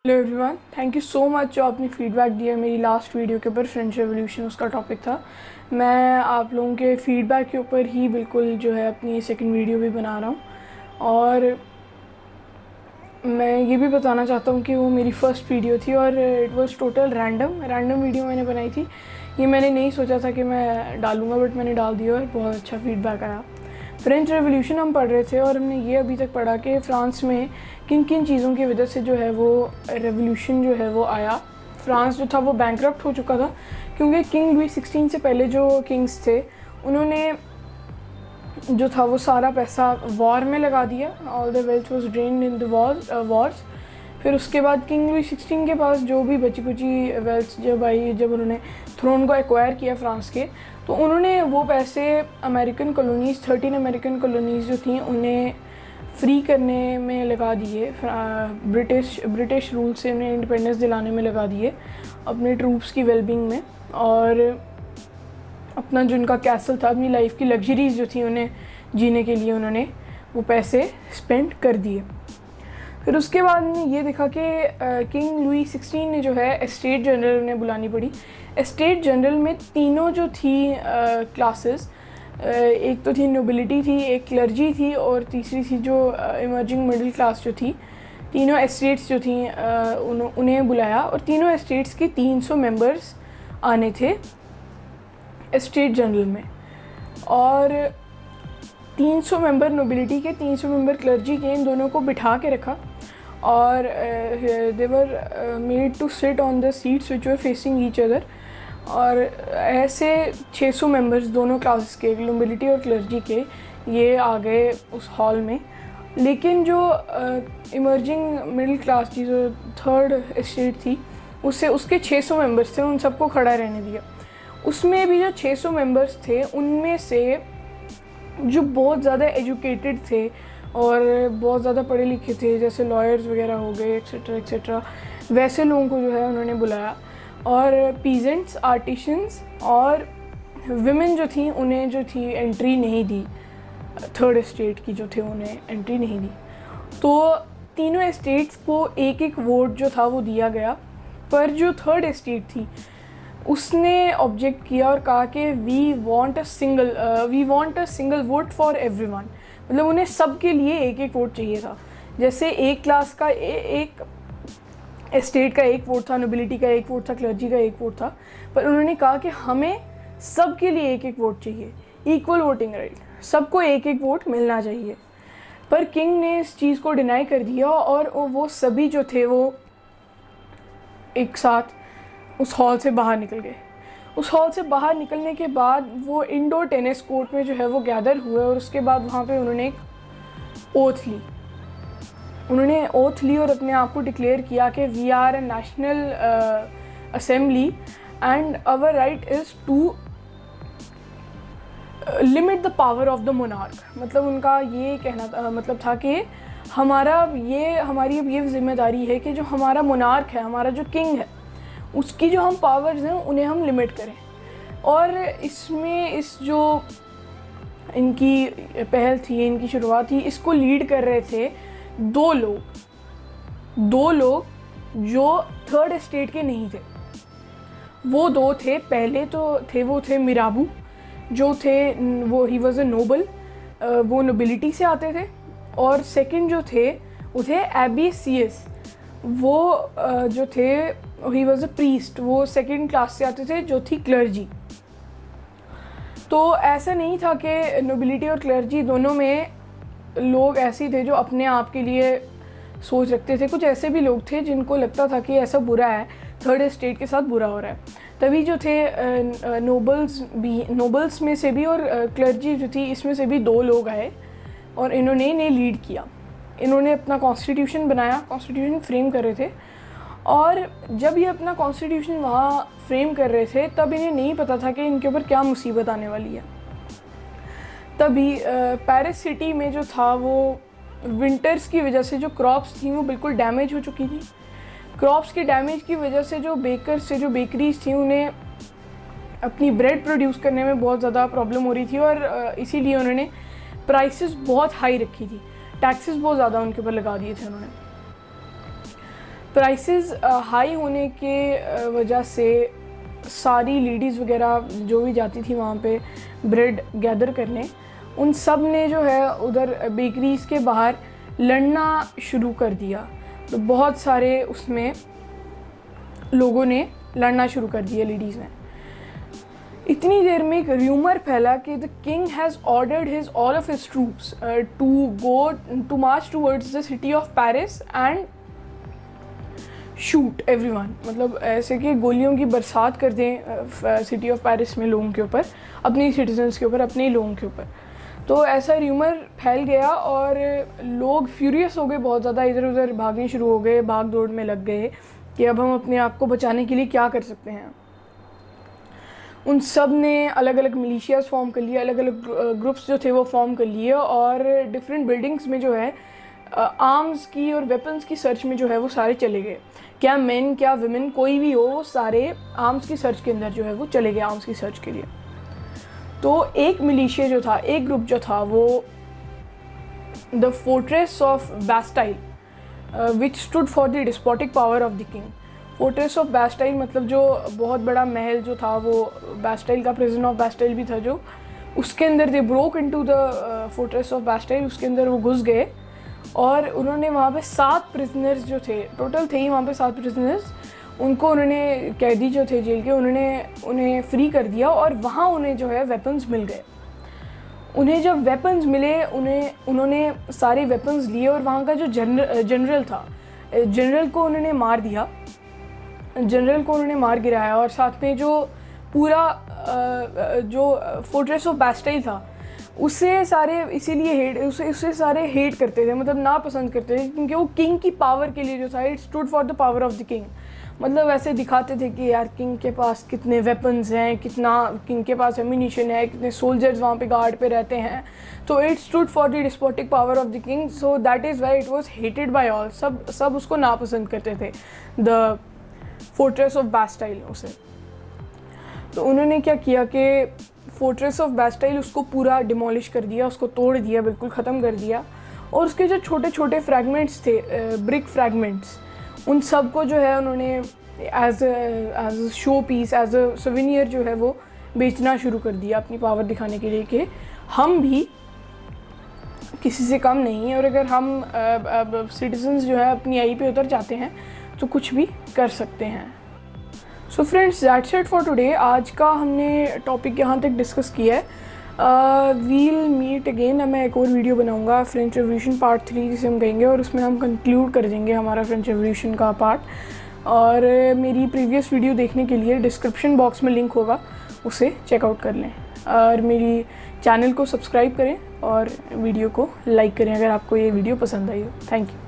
Hello everyone, thank you so much जो आपने feedback दिया मेरी लास्ट वीडियो के ऊपर। फ्रेंच रेवोल्यूशन उसका टॉपिक था। मैं आप लोगों के फीडबैक के ऊपर ही बिल्कुल जो है अपनी सेकंड वीडियो भी बना रहा हूँ। और मैं ये भी बताना चाहता हूँ कि वो मेरी फ़र्स्ट वीडियो थी और it was total random video मैंने बनाई थी। ये मैंने नहीं सोचा था कि मैं डालूँगा, बट मैंने डाल दिया और बहुत अच्छा फीडबैक आया। फ्रेंच रेवोल्यूशन हम पढ़ रहे थे और हमने ये अभी तक पढ़ा कि फ़्रांस में किन किन चीज़ों की वजह से जो है वो रेवोल्यूशन जो है वो आया। फ्रांस जो था वो बैंकरप्ट हो चुका था क्योंकि किंग लुई 16 से पहले जो किंग्स थे उन्होंने जो था वो सारा पैसा वॉर में लगा दिया। All the wealth was drained in the Wars. फिर उसके बाद किंग लुई 16 के पास जो भी बची कुची वेल्थ जब आई, जब उन्होंने थ्रोन को एक्वायर किया फ्रांस के, तो उन्होंने वो पैसे अमेरिकन कॉलोनीज़ 13 अमेरिकन कॉलोनीज़ जो थी उन्हें फ्री करने में लगा दिए। ब्रिटिश रूल से उन्हें इंडिपेंडेंस दिलाने में लगा दिए, अपने ट्रूप्स की वेलबींग में, और अपना जो उनका कैसल था, अपनी लाइफ की लग्जरीज जो थी उन्हें जीने के लिए उन्होंने वो पैसे स्पेंड कर दिए। फिर उसके बाद में ये देखा कि किंग लुई 16 ने जो है एस्टेट जनरल उन्हें बुलानी पड़ी। एस्टेट जनरल में तीनों जो थी क्लासेस, एक तो थी नोबिलिटी थी, एक क्लर्जी थी और तीसरी थी जो इमर्जिंग मिडिल क्लास जो थी। तीनों एस्टेट्स जो थी उन्हें बुलाया और तीनों एस्टेट्स के 300 मेंबर्स आने थे एस्टेट जनरल में। और 300 मेंबर नोबिलिटी के, 300 मेंबर क्लर्जी के, इन दोनों को बिठा के रखा और they were made to sit on the seats which were facing each other. और ऐसे 600 मेंबर्स दोनों क्लासेस के, नोबिलिटी और क्लर्जी के, ये आ गए उस हॉल में। लेकिन जो इमर्जिंग मिडिल क्लास थी, जो थर्ड एस्टेट थी, उसके 600 मेंबर्स थे, उन सबको खड़ा रहने दिया। उसमें भी जो 600 मेंबर्स थे उनमें से जो बहुत ज़्यादा एजुकेटेड थे और बहुत ज़्यादा पढ़े लिखे थे, जैसे लॉयर्स वगैरह हो गए एक्सेट्रा एक्सेट्रा, वैसे लोगों को जो है उन्होंने बुलाया। और पीजेंट्स, आर्टिशंस और विमेन जो थी उन्हें जो थी एंट्री नहीं दी। थर्ड एस्टेट की जो थे उन्हें एंट्री नहीं दी। तो तीनों एस्टेट्स को एक एक वोट जो था वो दिया गया, पर जो थर्ड एस्टेट थी उसने ऑब्जेक्ट किया और कहा कि we want a single vote for everyone. मतलब उन्हें सब के लिए एक एक वोट चाहिए था। जैसे एक क्लास का एक एस्टेट का एक वोट था, नोबिलिटी का एक वोट था, क्लर्जी का एक वोट था, पर उन्होंने कहा कि हमें सब के लिए एक एक वोट चाहिए, इक्वल वोटिंग राइट, सबको एक एक वोट मिलना चाहिए। पर किंग ने इस चीज़ को डिनाई कर दिया और वो सभी जो थे वो एक साथ उस हॉल से बाहर निकल गए। उस हॉल से बाहर निकलने के बाद वो इंडोर टेनिस कोर्ट में जो है वो गैदर हुए और उसके बाद वहाँ पे उन्होंने एक ओथ ली। उन्होंने ओथ ली और अपने आप को डिक्लेयर किया कि we are a national assembly and our right is to limit the power of the monarch. मतलब उनका ये कहना मतलब था कि हमारी अब ये जिम्मेदारी है कि जो हमारा मोनार्क है, हमारा जो किंग है, उसकी जो हम पावर्स हैं उन्हें हम लिमिट करें। और इसमें इस जो इनकी पहल थी, इनकी शुरुआत थी, इसको लीड कर रहे थे दो लोग जो थर्ड एस्टेट के नहीं थे। वो दो थे, पहले तो थे मिराबू, जो थे वो ही वॉज अ नोबल, वो नोबिलिटी से आते थे। और सेकंड जो थे वो थे एबी सीएस, वो जो थे ही वॉज अ प्रीस्ट, वो सेकंड क्लास से आते थे, जो थी क्लर्जी। तो ऐसा नहीं था कि नोबिलिटी और क्लर्जी दोनों में लोग ऐसे ही थे जो अपने आप के लिए सोच रखते थे। कुछ ऐसे भी लोग थे जिनको लगता था कि ऐसा बुरा है, थर्ड एस्टेट के साथ बुरा हो रहा है। तभी जो थे नोबल्स में से भी और क्लर्जी जो थी इसमें से भी दो लोग आए और इन्हें लीड किया। इन्होंने अपना कॉन्स्टिट्यूशन बनाया, कॉन्स्टिट्यूशन फ्रेम कर रहे थे। और जब ये अपना कॉन्स्टिट्यूशन वहाँ फ्रेम कर रहे थे तब इन्हें नहीं पता था कि इनके ऊपर क्या मुसीबत आने वाली है। तभी पेरिस सिटी में जो था वो विंटर्स की वजह से जो क्रॉप्स थी वो बिल्कुल डैमेज हो चुकी थी। क्रॉप्स की डैमेज की वजह से जो बेकरीज थी उन्हें अपनी ब्रेड प्रोड्यूस करने में बहुत ज़्यादा प्रॉब्लम हो रही थी और इसीलिए उन्होंने प्राइसेस बहुत हाई रखी थी, टैक्सेस बहुत ज़्यादा उनके ऊपर लगा दिए थे उन्होंने। प्राइसेस हाई होने के वजह से सारी लेडीज़ वगैरह जो भी जाती थी वहाँ पे ब्रेड गैदर करने, उन सब ने जो है उधर बेकरीज़ के बाहर लड़ना शुरू कर दिया। तो बहुत सारे उसमें लोगों ने लड़ना शुरू कर दिया, लेडीज़ ने। इतनी देर में एक र्यूमर फैला कि the king has ordered his all of his troops to march towards the city of Paris and shoot everyone. मतलब ऐसे कि गोलियों की बरसात कर दें सिटी ऑफ पेरिस में लोगों के ऊपर, अपने सिटीजन्स के ऊपर, अपने ही लोगों के ऊपर। तो ऐसा र्यूमर फैल गया और लोग फ्यूरियस हो गए, बहुत ज़्यादा इधर उधर भागने शुरू हो गए, भाग दौड़ में लग गए कि अब हम अपने आप को बचाने के लिए क्या कर सकते हैं। उन सब ने अलग अलग मिलिशियाज फॉर्म कर लिए, अलग अलग ग्रुप्स जो थे वो फॉर्म कर लिए, और डिफरेंट बिल्डिंग्स में जो है आर्म्स की और वेपन्स की सर्च में जो है वो सारे चले गए। क्या मेन क्या विमेन कोई भी हो, वो सारे आर्म्स की सर्च के अंदर जो है वो चले गए, आर्म्स की सर्च के लिए। तो एक मिलिशिया जो था, एक ग्रुप जो था, वो the fortress of Bastille which stood for the despotic power of the king. Fortress of Bastille मतलब जो बहुत बड़ा महल जो था, वो बैस्टाइल का प्रिजन ऑफ बैस्टाइल भी था, जो उसके अंदर they broke into the fortress of Bastille, उसके अंदर वो घुस गए और उन्होंने वहाँ पे 7 प्रिजनर्स जो थे, टोटल थे ही वहाँ पे 7 प्रिजनर्स, उनको उन्होंने, कैदी जो थे जेल के, उन्हें फ्री कर दिया और वहाँ उन्हें जो है वेपन्स मिल गए। उन्हें जब वेपन्स मिले, उन्होंने सारे वेपन्स लिए और वहाँ का जो जनरल था, जनरल को उन्होंने मार दिया, जनरल को उन्होंने मार गिराया। और साथ में जो पूरा जो फोर्ट्रेस ऑफ बैस्टाइल था, उससे सारे इसीलिए उससे सारे हेट करते थे, मतलब नापसंद करते थे, क्योंकि वो किंग की पावर के लिए जो था, it stood for the power of the king. मतलब ऐसे दिखाते थे कि यार किंग के पास कितने वेपन्स हैं, कितना किंग के पास एम्यूनिशन है, कितने सोल्जर्स वहाँ पे गार्ड पे रहते हैं। तो it stood for the despotic power of the king, so that is why it was hated by all. सब उसको नापसंद करते थे, द फोर्ट्रेस ऑफ बैस्टाइल उसे। तो उन्होंने क्या किया कि फोर्ट्रेस ऑफ बैस्टाइल उसको पूरा डिमोलिश कर दिया, उसको तोड़ दिया, बिल्कुल ख़त्म कर दिया। और उसके जो छोटे छोटे फ्रैगमेंट्स थे, ब्रिक फ्रैगमेंट्स, उन सब को जो है उन्होंने as show piece, as a souvenir जो है वो बेचना शुरू कर दिया, अपनी पावर दिखाने के लिए कि हम भी किसी से कम नहीं है, और अगर हम सिटीजन्स जो है अपनी आई पे उतर जाते हैं तो कुछ भी कर सकते हैं। So friends, that's it for today. आज का हमने टॉपिक यहाँ तक डिस्कस किया है। We'll meet again. मैं एक और वीडियो बनाऊँगा फ्रेंच रेवोल्यूशन पार्ट 3 जिसे हम कहेंगे, और उसमें हम कंक्लूड कर देंगे हमारा फ्रेंच रेवोल्यूशन का पार्ट। और मेरी प्रीवियस वीडियो देखने के लिए डिस्क्रिप्शन बॉक्स में लिंक होगा, उसे चेकआउट कर लें। और मेरी चैनल को सब्सक्राइब करें और वीडियो को लाइक करें अगर आपको ये वीडियो पसंद आई हो। Thank you.